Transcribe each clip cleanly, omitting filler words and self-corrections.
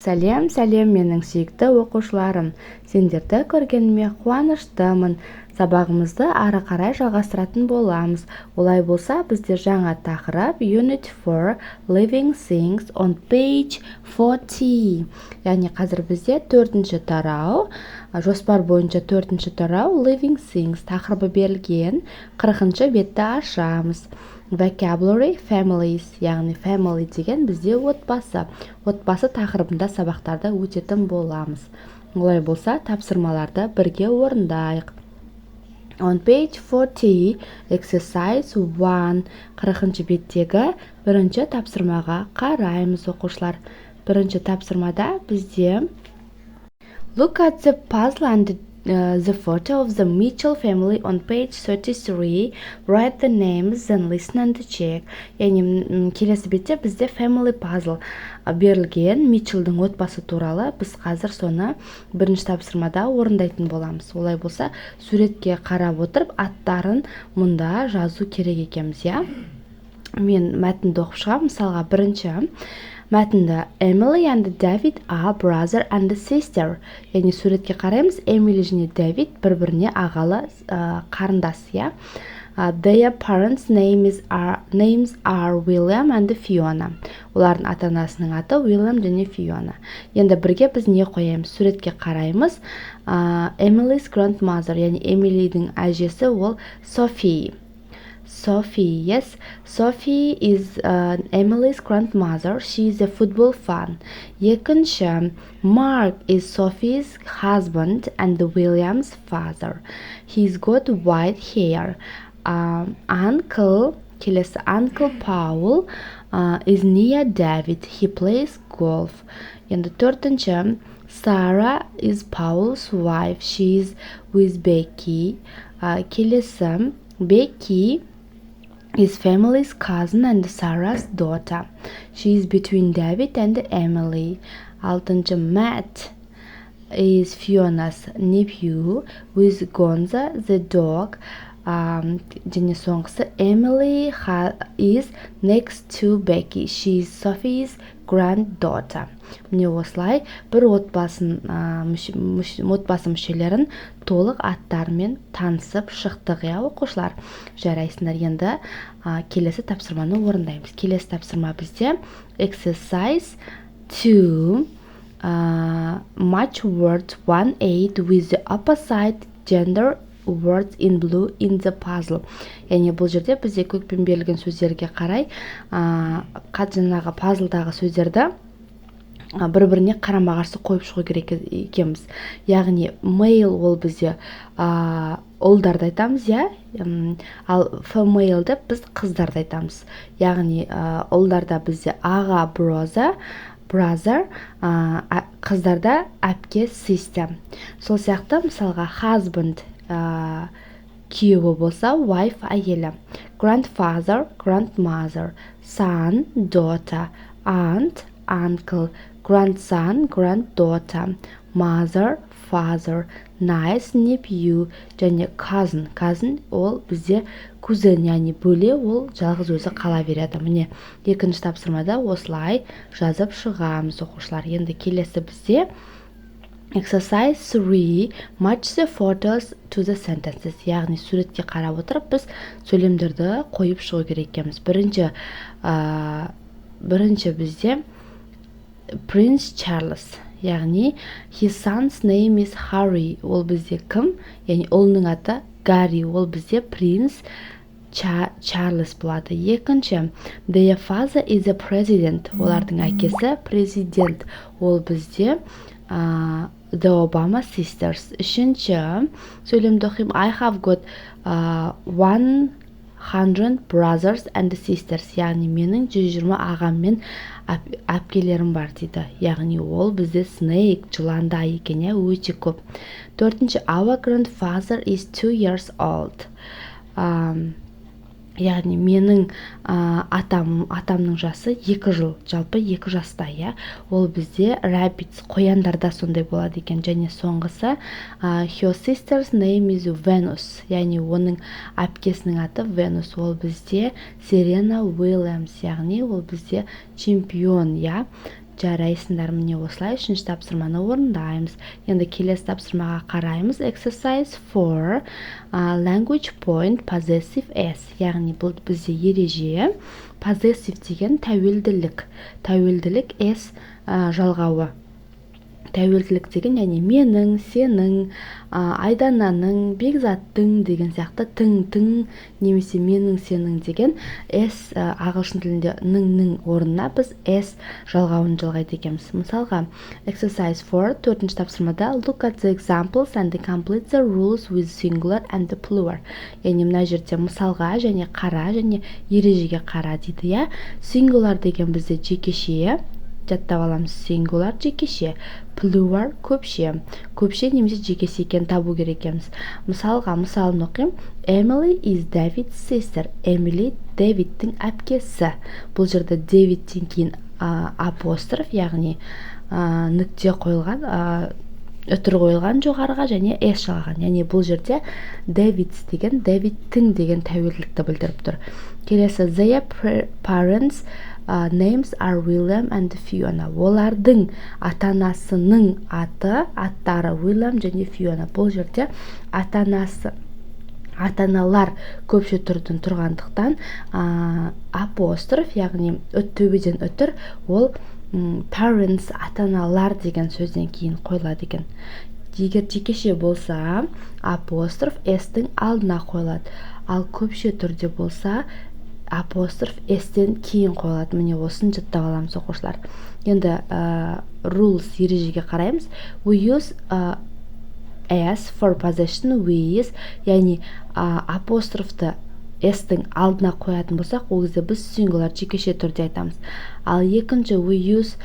Сәлем, менің сүйікті оқушыларым. Сендерді көргеніме қуаныштымын. Сабағымызды ары қарай жалғастыратын боламыз. Олай болса, бізде жаңа тақырып Unit 4 Living Things on page 40. Яғни қазір бізде 4-ші тарау, жоспар бойынша 4-ші тарау Living Things тақырыбы берілген. 40-ші бетті ашамыз. Vocabulary families, яғни family деген бізде отбасы. Отбасы тақырыбында сабақтарды өтетін боламыз. Олай болса, тапсырмаларды бірге орындайық. On page 40, exercise 1, 40-ші беттегі бірінші тапсырмаға қараймыз оқушылар. Бірінші тапсырмада бізде Look at the puzzle and the photo of the Mitchell family on page 33. Write the names, then listen and check. Яғни келесі бетте бізде family puzzle берілген Митчеллдің отбасы туралы. Біз қазір соны бірінші тапсырмада орындайтын боламыз. Олай болса, суретке қарап отырып, аттарын мұнда жазу керек екенбіз, иә? Мен мәтінді оқып шығамын. Мысалға, бірінші мәтінді Emily and David are brother and sister. Яғни суретке қараймыз, Эмили және Дэвид бір-біріне ағалы қарындас, иә? Their parents' names are William and Fiona. Олардың ата-анасының аты William және Fiona. Енді бірге біз не қоямыз? Суретке қараймыз. Emily's grandmother, яғни Эмилидің әжесі ол Sophie. Sophie, yes. Sophie is Emily's grandmother. She is a football fan. Екінші, Mark is Sophie's husband and William's father. He's got white hair. Келесі, Uncle Paul is near David. He plays golf. Енді төртінші, Sarah is Paul's wife. She is with Becky. Келесі, Becky is family's cousin and Sarah's daughter. She is between David and Emily. Алтыншы, Matt is Fiona's nephew with Gonza the dog. Және соңғысы, Emily is next to Becky. She is Sophie's granddaughter. Міне осылай бір отбасы мүшелерін толық аттарымен танысып шықтық, иә оқушылар. Жарайсыңдар, енді келесі тапсырманы орындаймыз. Келесі тапсырма бізде exercise 2 match words 1-8 with the opposite gender words in blue in the puzzle. Яғни бұл жерде бізде көкпен берілген сөздерге қарай жаңағы пазлдағы сөздерді бір-біріне қарама-қарсы қойып шығу керек екенбіз. Яғни male ол бізде ұлдарды айтамыз, иә? Ал female-ді біз қыздарды айтамыз. Яғни ұлдарда бізде аға brother, қыздарда әпке sister. Сол сияқты, мысалға, husband күйеуі болса, wife әйелі. Grandfather, grandmother, son, daughter, aunt, uncle, grandson, granddaughter, mother, father, niece, nephew, және cousin ол бізде кузен, яғни бөле, ол жалғыз өзі қала береді. Міне, екінші тапсырмада осылай жазып шығамыз оқушылар. Енді келесі бізде exercise 3 match the photos to the sentences. Яғни суретке қарап отырып, біз сөйлемдерді қойып шығу керек екенбіз. Бірінші бізде Prince Charles, яғни his son's name is Harry. Ол бізде кім? Яғни ұлының аты Гарри. Ол бізде Prince Charles болады. Екінші, their father is a president. Олардың әкесі президент. Ол бізде The Obama sisters. Үшінші, сөйлемді оқимын. I have got 100 brothers and sisters. Яғни менің 120 ағам мен әпкелерім бар дейді. Яғни ол бізде snake, жыланда екен, өте көп. Төртінші, our grandfather is 2 years old. Яғни менің атамның жасы 2 жыл, жалпы 2 жаста, иә. Ол бізде rabbits, қояндарда сондай болады екен. Және соңғысы, her sister's name is Venus. Яғни оның әпкесінің аты Venus. Ол бізде Serena Williams, яғни ол бізде чемпион, иә. жарайсыңдар, міне осылай үшінші тапсырманы орындаймыз. Енді келесі тапсырмаға қараймыз. Exercise 4 language point possessive s, яғни бұл бізде ереже. Possessive деген тәуелділік s жалғауы. Тәуелділік деген, яғни менің, сенің, айдананың, бекзаттың деген сияқты тың немесе менің, сенің деген s ағылшын тілінде нің орнына біз s жалғауын жалғайды екенбіз. Мысалға, exercise 4 төртінші тапсырмада look at the examples and complete the rules with singular and the plural. Яғни мына жерде мысалға және қара және ережеге қара дейді, я. Singular деген бізде жекеше, жаттап аламыз. Singular жекеше, plural көпше немесе жекеше екенін табу керек екенбіз. Мысалға, мысалын оқимын. Emily is David's sister. Emily Дэвидтің әпкесі. Бұл жерде Дэвидтен кейін апостроф, яғни нүкте қойылған, үтір қойылған жоғарыға және s жалған. Яғни бұл жерде Дэвидс деген Дэвидтің деген тәуелділікті білдіріп тұр. Келесі, their parents names are William and Fiona. Олардың ата-анасының аттары William және Fiona. Бұл жерде ата-аналар көпше түрден тұрғандықтан апостроф, яғни төбеден үтір, ол parents, ата-аналар деген сөзден кейін қойылады екен. Егер жекеше болса, апостроф s-тің алдына қойылады. Ал көпше түрде болса, апостроф s-тен кейін қойылады. Міне осын жаттап аламыз, оқушылар. Енді rules, ережеге қараймыз. We use s for possession with, яғни апострофты s-тің алдына қоятын болсақ, ол кезде біз singular жекеше түрде айтамыз. Ал екінші, we use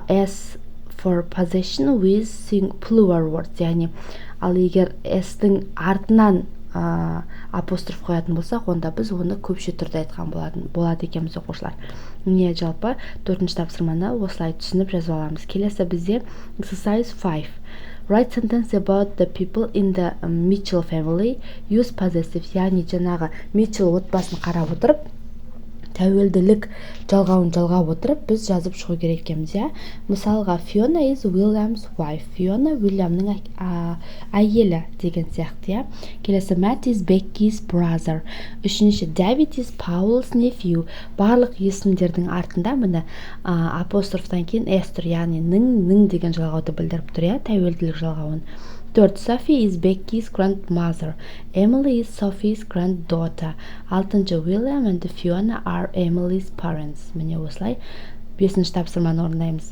s for possession with plural words, яғни ал егер s-тің артынан апостроф қоятын болсақ, онда біз оны көпше түрде айтқан болады екенбіз, оқушылар. Міне жалпы төртінші тапсырманы осылай түсініп жазып аламыз. Келесі бізде exercise 5. Write sentence about the people in the Mitchell family. Use possessive, яғни жаңағы Mitchell отбасын қарап отырып, тәуелділік жалғауын жалғап отырып, біз жазып шығу керек екенбіз, я. Мысалға, Fiona is William's wife. Fiona Williamның әйелі деген сияқты, я. Келесі, Matt is Becky's brother. Үшінші, David is Paul's nephew. Барлық есімдердің артында міне апострофтан кейін s тұр, яғни нің деген жалғауды білдіріп тұр, я, тәуелділік жалғауын. Төрт, Sophie is Becky's grandmother. Emily is Sophie's granddaughter. Алтыншы, William and Fiona are Emily's parents. Міне осылай бесінші тапсырманы орындаймыз.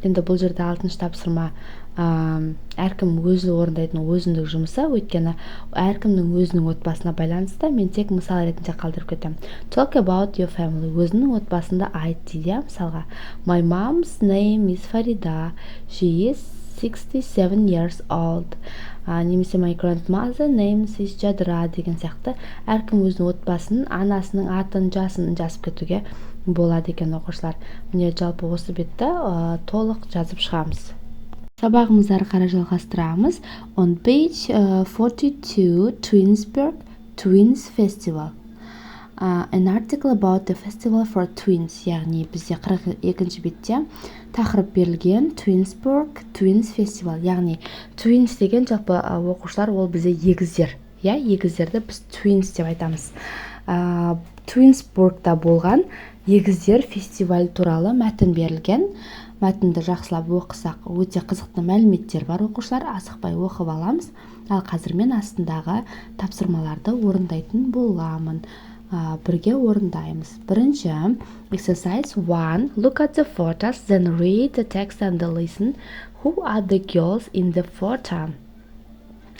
Енді бұл жерде алтыншы тапсырма әркім өзі орындайтын өзіндік жұмысы, өйткені әркімнің өзінің отбасына байланысты. Мен тек мысал ретінде қалдырып кетем. Talk about your family. Өзінің отбасында айт дейді, мысалға. My mom's name is Farida. She is 67 years old. Немесе my grandmother name is Jadra деген сияқты әркім өзінің отбасын, анасының атын, жасын жазып кетуге болады екен, оқушылар. Міне жалпы осы бетті толық жазып шығамыз. Сабағымызды ары қарай жалғастырамыз. On page 42, Twinsburg Twins Festival. An article about the festival for twins, яғни бізде 42-ші бетте тақырып берілген Twinsburg Twins Festival, яғни twins деген жалпы оқушылар, ол бізде егіздер, я, егіздерді біз twins деп айтамыз. Twinsburgда болған егіздер фестиваль туралы мәтін берілген. Мәтінді жақсылап оқысақ, өте қызықты мәліметтер бар, оқушылар, асықпай оқып аламыз. Ал қазір мен астындағы тапсырмаларды орындайтын боламын. Бірге орындаймыз. Бірінші, exercise 1. Look at the photos, then read the text and listen. Who are the girls in the photo?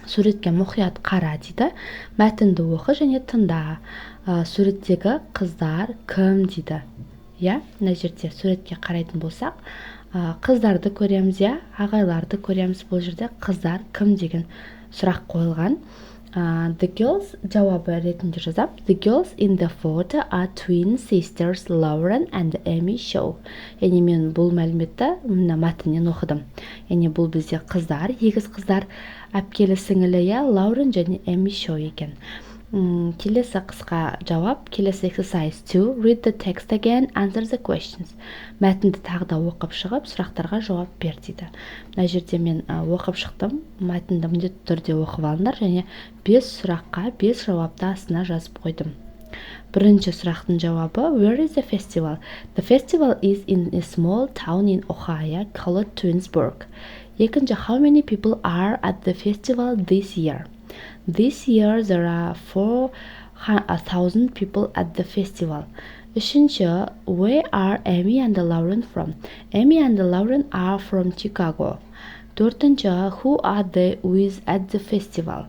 Суретке мұқият қара дейді. Мәтінді оқы және тыңда. Суреттегі қыздар кім дейді. Я, мына жерде суретке қарайтын болсақ, қыздарды көреміз, я, ағайларды көреміз. Бұл жерде қыздар кім деген сұрақ қойылған. The girls, жауабы ретінде жазам. The girls in the photo are twin sisters Lauren and Amy Shaw. Яғни мен бұл мәліметті мына мәтіннен оқыдым. Яғни бұл бізде қыздар, егіз қыздар, әпкелі сіңілі, я, Lauren және Amy Shaw екен. Келесі қысқа жауап, келесі exercise 2. Read the text again, answer the questions. Мәтінді тағы да оқып шығып, сұрақтарға жауап бер дейді. Мына жерде мен оқып шықтым. Мәтінді міндетті түрде оқып алыңдар және 5 сұраққа 5 жауапты астына жазып қойдым. Бірінші сұрақтың жауабы, Where is the festival? The festival is in a small town in Ohio called Twinsburg. Екінші, How many people are at the festival this year? This year there are 4,000 people at the festival. Üçüncü, Where are Amy and Lauren from? Amy and Lauren are from Chicago. Dördüncü, Who are they with at the festival?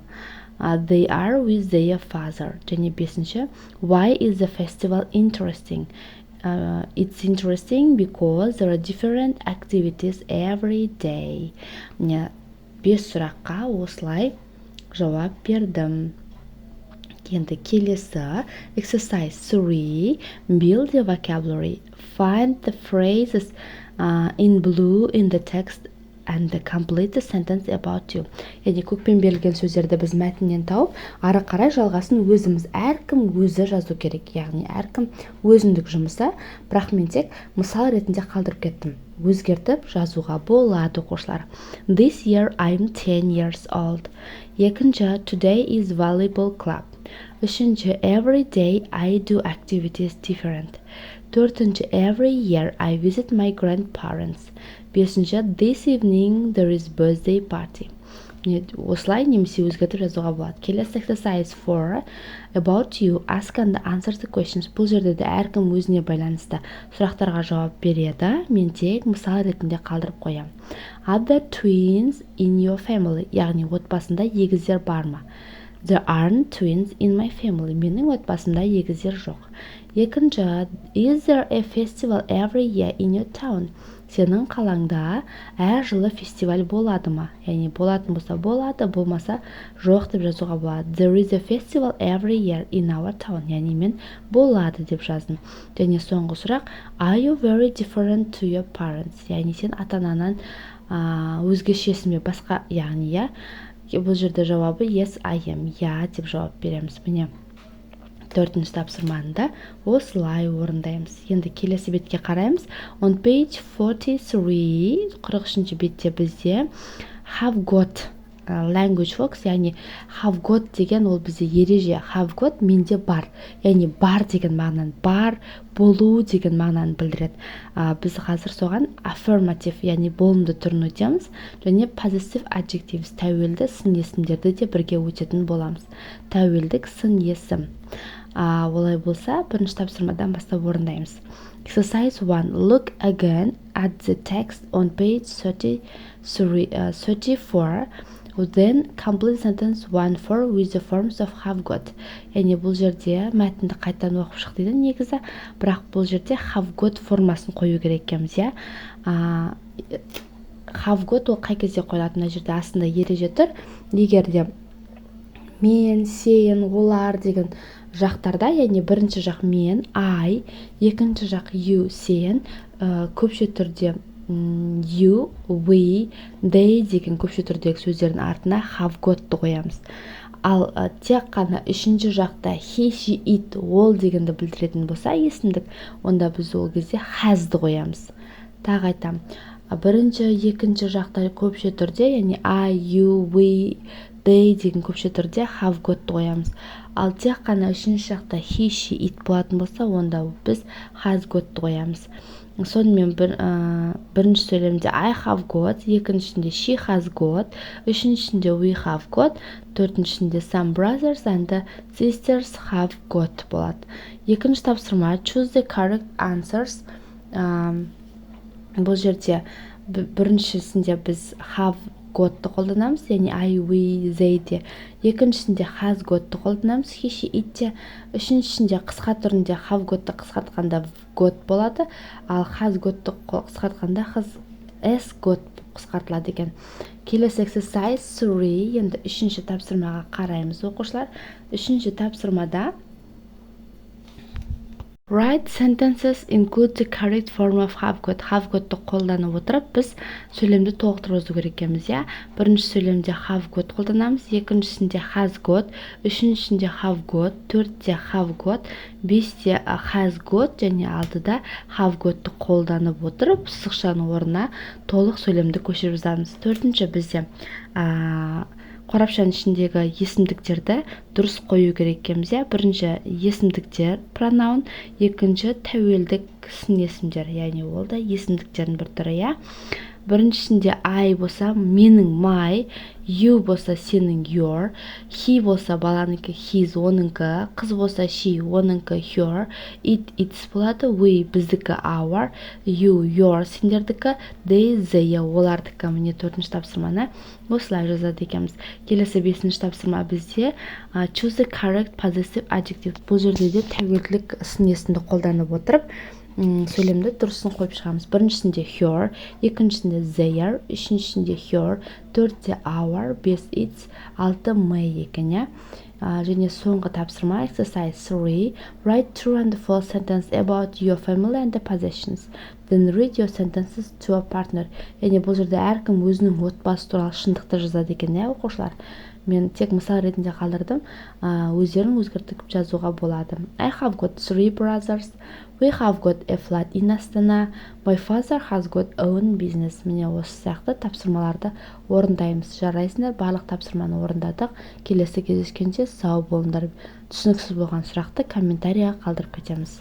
They are with their father. Және бесінші, Why is the festival interesting? It's interesting because there are different activities every day. Бес сұраққа осылай жауап бердім. Енді келесі exercise 3. Build the vocabulary. Find the phrases in blue in the text and complete the sentence about you. Яғни көкпен берілген сөздерді біз мәтіннен тауып, ары қарай жалғасын өзіміз әркім өзі жазу керек. Яғни әркім өзіндік жұмысы, бірақ мен тек мысал ретінде қалдырып кеттім. Өзгертіп жазуға болады оқушылар. This year I'm 10 years old. Екінші, Today is volleyball club. Үшінші, Every day I do activities different. Төртінші, Every year I visit my grandparents. Бесінші, This evening there is birthday party. Осылай немесе өзгертіп жазуға болады. Келесі exercise 4. About you, ask and answer the questions. Бұл жерде де әркім өзіне байланысты сұрақтарға жауап береді. Мен тек мысал ретінде қалдырып қоям. Are there twins in your family? Яғни отбасында егіздер бар ма? There aren't twins in my family. Менің отбасымда егіздер жоқ. Екінші, Is there a festival every year in your town? Сенің қалаңда әр жылы фестиваль болады ма? Яғни болатын болса болады, болмаса жоқ деп жазуға болады. There is a festival every year in our town. Яғни мен болады деп жаздым. Және соңғы сұрақ, Are you very different to your parents? Яғни сен ата-анаңнан өзгешесің бе? Басқа, яғни я. Бұл жерде жауабы Yes, I am. Я деп жауап береміз. Міне. Төртінші тапсырманы осылай орындаймыз. Енді келесі бетке қараймыз. On page 43, 43-ші бетте бізде have got language works, яғни have got деген ол бізде ереже. Have got менде бар, яғни бар деген мағынаны, бар болу деген мағынаны білдіреді. Біз қазір соған affirmative, яғни болымды түрін өтеміз, және possessive adjectives, тәуелді сын есімдерді де бірге өтетін боламыз. Тәуелдік сын есім. Олай болса, бірінші тапсырмадан бастап орындаймыз. Exercise 1. Look again at the text on page 34. Then complete sentence 1-4 with the forms of have got. Яғни бұл жерде мәтінді қайтадан оқып шық дейді негізі, бірақ бұл жерде have got формасын қою керек екенбіз, иә. Have got ол қай кезде қойылады? Мына жерде астында ереже тұр. Егер де мен, сен, олар деген жақтарда, яғни бірінші жақ мен, I, екінші жақ you, сен, көпше түрде you, we, they деген көпше түрдегі сөздердің артына have got-ты қоямыз. Ал тек қана үшінші жақта he, she, it, ол дегенді білдіретін болса есімдік, онда біз ол кезде has-ды қоямыз. Тағы айтам. Бірінші, екінші жақта көпше түрде, яғни I, you, we, they деген көпше түрде have got-ты қоямыз. Ал тек қана үшінші жақта he, she, it болатын болса, онда біз has got-ты қоямыз. Сонымен бірінші сөйлемде I have got, екіншісінде she has got, үшіншісінде we have got, төртіншісінде some brothers and sisters have got болады. Екінші тапсырма choose the correct answers. Бұл жерде біріншісінде біз have got-ты қолданамыз, яғни I, we, they де. Екіншісінде has got-ты қолданамыз, he, she, it де. Үшіншісінде қысқа түрінде have got-ты қысқартқанда got болады, ал has got-ты қысқартқанда has got қысқартылады екен. Келесі exercise 3, енді үшінші тапсырмаға қараймыз оқушылар. Үшінші тапсырмада Write sentences include the correct form of have got. Have got'ты қолданып отырып, біз сөйлемді толықтырып жазу керек екенбіз, иә. Бірінші сөйлемде have got қолданамыз, екіншісінде has got, үшіншісінде have got, төртте have got, бесте has got және алтыда have got'ты қолданып отырып, сызықшаның орнына толық сөйлемді көшіріп жазамыз. Төртінші бізде қорапшаның ішіндегі есімдіктерді дұрыс қою керек екенбіз, иә. Бірінші есімдіктер, пронаун, екінші тәуелдік сын есімдер, яғни ол да есімдіктердің бір түрі, иә. Біріншісінде I болса менің my, you болса сенің your, he болса баланыкі his, оныңкі, қыз болса she, оныңкі her, it its болады, we біздікі our, you your сендердікі, they they олардікі. Міне төртінші тапсырманы осылай жазады екенбіз. Келесі бесінші тапсырма бізде choose the correct possessive adjective. Бұл жерде де тәуелділік сын есімді қолданып отырып сөйлемді дұрысын қойып шығамыз. Біріншісінде her, екіншісінде their, үшіншісінде her, төртте our, бес its, алты may екен, иә. Және соңғы тапсырма exercise 3. Write true and false sentence about your family and the possessions. Then read your sentences to a partner. Яғни бұл жерде әркім өзінің отбасы туралы шындықты жазады екен, иә, оқушылар. Мен тек мысал ретінде қалдырдым, өздерін өзгертіп жазуға болады. I have got 3 brothers. We have got a flat in Astana. My father has got own business. Міне осы сияқты тапсырмаларды орындаймыз. Жарайсыңдар, барлық тапсырманы орындадық. Келесі кездескенше сау болыңдар. Түсініксіз болған сұрақты комментарийға қалдырып кетеміз.